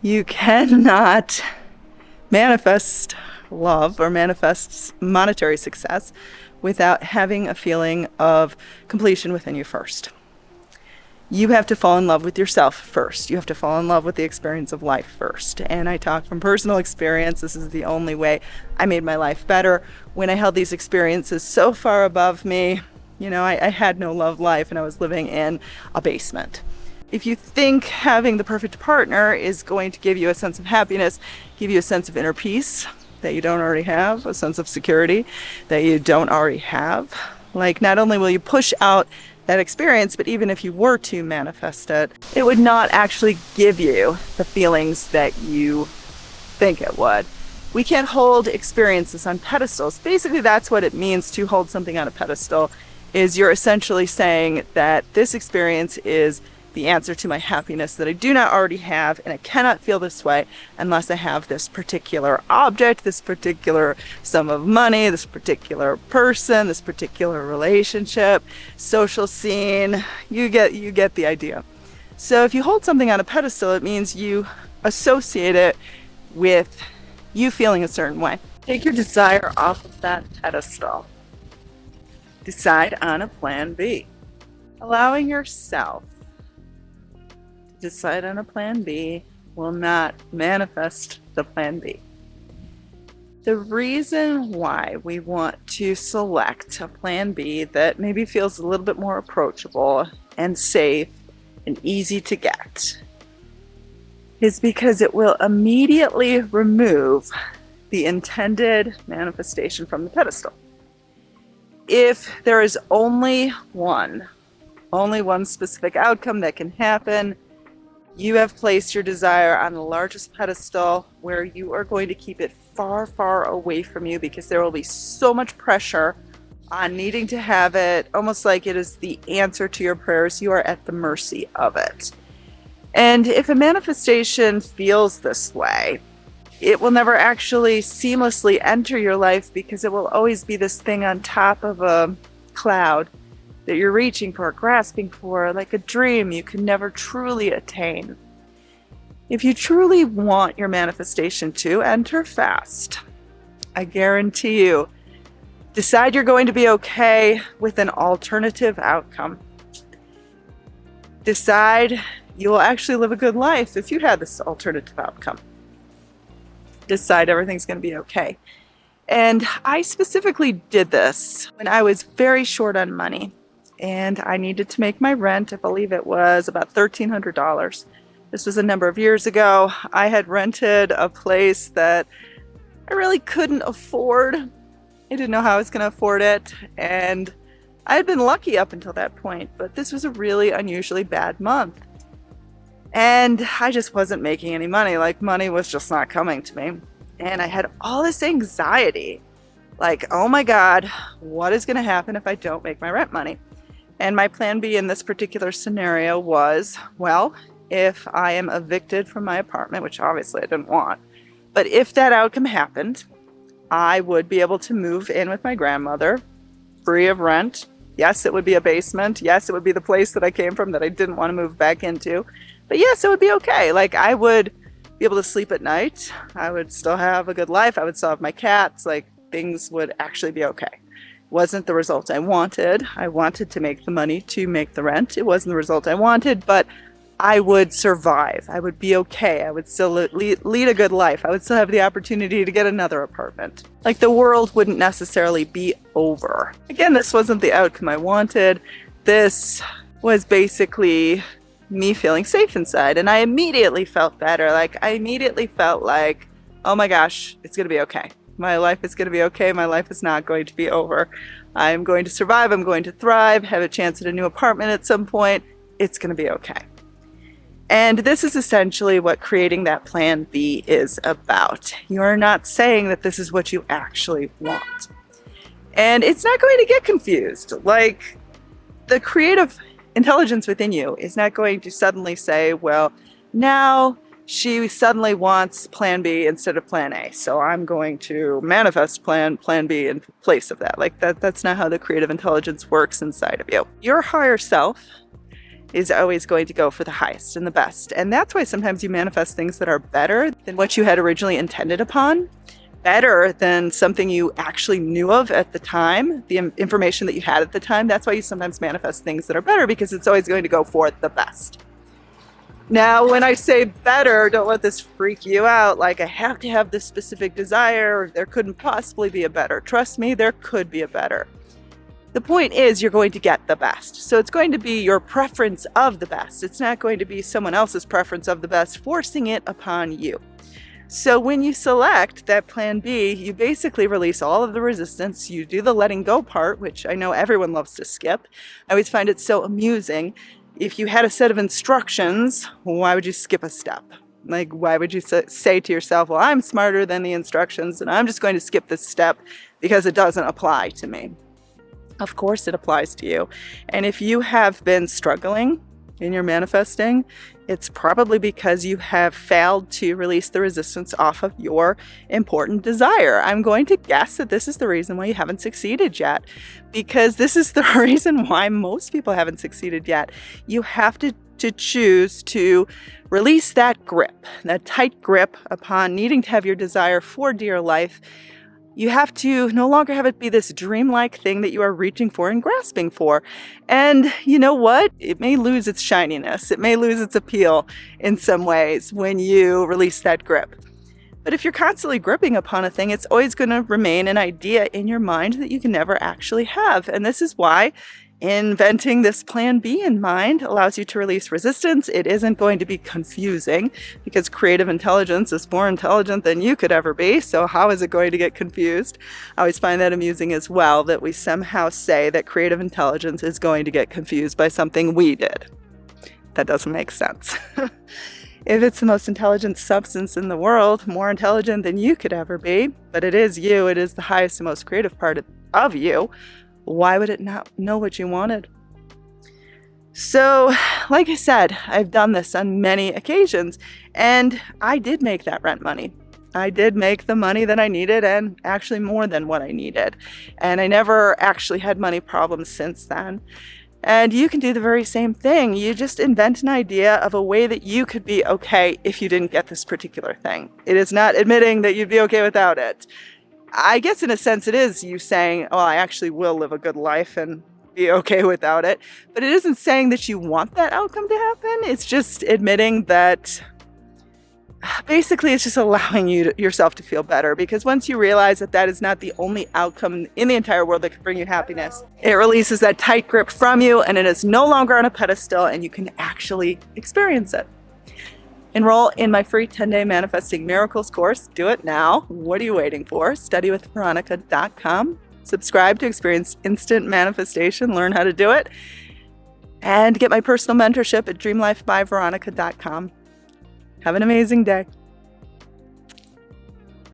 You cannot manifest love or manifest monetary success without having a feeling of completion within you first. You have to fall in love with yourself first. You have to fall in love with the experience of life first. And I talk from personal experience. This is the only way I made my life better. When I held these experiences so far above me, I had no love life and I was living in a basement. If you think having the perfect partner is going to give you a sense of happiness, give you a sense of inner peace that you don't already have, a sense of security that you don't already have, like not only will you push out that experience, but even if you were to manifest it, it would not actually give you the feelings that you think it would. We can't hold experiences on pedestals. Basically, that's what it means to hold something on a pedestal, is you're essentially saying that this experience is the answer to my happiness that I do not already have, and I cannot feel this way unless I have this particular object, this particular sum of money, this particular person, this particular relationship, social scene. You get the idea. So if you hold something on a pedestal, it means you associate it with you feeling a certain way. Take your desire off of that pedestal. Decide on a plan B. Allowing yourself decide on a plan B will not manifest the plan B. The reason why we want to select a plan B that maybe feels a little bit more approachable and safe and easy to get is because it will immediately remove the intended manifestation from the pedestal. If there is only one specific outcome that can happen, you have placed your desire on the largest pedestal where you are going to keep it far, far away from you because there will be so much pressure on needing to have it, almost like it is the answer to your prayers. You are at the mercy of it. And if a manifestation feels this way, it will never actually seamlessly enter your life because it will always be this thing on top of a cloud that you're reaching for, grasping for, like a dream you can never truly attain. If you truly want your manifestation to enter fast, I guarantee you, decide you're going to be okay with an alternative outcome. Decide you will actually live a good life if you had this alternative outcome. Decide everything's going to be okay. And I specifically did this when I was very short on money. And I needed to make my rent. I believe it was about $1,300. This was a number of years ago. I had rented a place that I really couldn't afford. I didn't know how I was going to afford it. And I had been lucky up until that point, but this was a really unusually bad month. And I just wasn't making any money. Like, money was just not coming to me. And I had all this anxiety. Like, oh my God, what is going to happen if I don't make my rent money? And my plan B in this particular scenario was, well, if I am evicted from my apartment, which obviously I didn't want, but if that outcome happened, I would be able to move in with my grandmother, free of rent. Yes, it would be a basement. Yes, it would be the place that I came from that I didn't want to move back into. But yes, it would be okay. Like, I would be able to sleep at night. I would still have a good life. I would still have my cats. Like, things would actually be okay. Wasn't the result I wanted. I wanted to make the money to make the rent. It wasn't the result I wanted, but I would survive. I would be okay. I would still lead a good life. I would still have the opportunity to get another apartment. Like, the world wouldn't necessarily be over. Again, this wasn't the outcome I wanted. This was basically me feeling safe inside, and I immediately felt better. Like, I immediately felt like, oh my gosh, it's gonna be okay. My life is going to be okay. My life is not going to be over. I'm going to survive. I'm going to thrive, have a chance at a new apartment at some point. It's going to be okay. And this is essentially what creating that plan B is about. You're not saying that this is what you actually want. And it's not going to get confused. Like, the creative intelligence within you is not going to suddenly say, well, now she suddenly wants plan B instead of plan A, so I'm going to manifest plan B in place of that. Like, that's not how the creative intelligence works inside of you. Your higher self is always going to go for the highest and the best. And that's why sometimes you manifest things that are better than what you had originally intended upon, better than something you actually knew of at the time, the information that you had at the time. That's why you sometimes manifest things that are better, because it's always going to go for the best. Now, when I say better, don't let this freak you out. Like, I have to have this specific desire, or there couldn't possibly be a better. Trust me, there could be a better. The point is, you're going to get the best. So it's going to be your preference of the best. It's not going to be someone else's preference of the best forcing it upon you. So when you select that plan B, you basically release all of the resistance. You do the letting go part, which I know everyone loves to skip. I always find it so amusing. If you had a set of instructions, why would you skip a step? Like, why would you say to yourself, well, I'm smarter than the instructions and I'm just going to skip this step because it doesn't apply to me? Of course it applies to you. And if you have been struggling in your manifesting, it's probably because you have failed to release the resistance off of your important desire. I'm going to guess that this is the reason why you haven't succeeded yet, because this is the reason why most people haven't succeeded yet. You have to choose to release that grip, that tight grip upon needing to have your desire for dear life. You have to no longer have it be this dreamlike thing that you are reaching for and grasping for. And you know what? It may lose its shininess. It may lose its appeal in some ways when you release that grip. But if you're constantly gripping upon a thing, it's always going to remain an idea in your mind that you can never actually have. And this is why inventing this plan B in mind allows you to release resistance. It isn't going to be confusing because creative intelligence is more intelligent than you could ever be. So how is it going to get confused? I always find that amusing as well, that we somehow say that creative intelligence is going to get confused by something we did. That doesn't make sense. If it's the most intelligent substance in the world, more intelligent than you could ever be, but it is you, it is the highest and most creative part of you, why would it not know what you wanted? So, like I said, I've done this on many occasions, and I did make that rent money. I did make the money that I needed, and actually more than what I needed. And I never actually had money problems since then. And you can do the very same thing. You just invent an idea of a way that you could be okay if you didn't get this particular thing. It is not admitting that you'd be okay without it. I guess in a sense it is you saying, oh, I actually will live a good life and be okay without it. But it isn't saying that you want that outcome to happen. It's just admitting that basically it's just allowing yourself to feel better. Because once you realize that that is not the only outcome in the entire world that can bring you happiness, it releases that tight grip from you and it is no longer on a pedestal and you can actually experience it. Enroll in my free 10-day Manifesting Miracles course. Do it now. What are you waiting for? StudyWithVeronica.com. Subscribe to experience instant manifestation. Learn how to do it. And get my personal mentorship at DreamLifeByVeronica.com. Have an amazing day.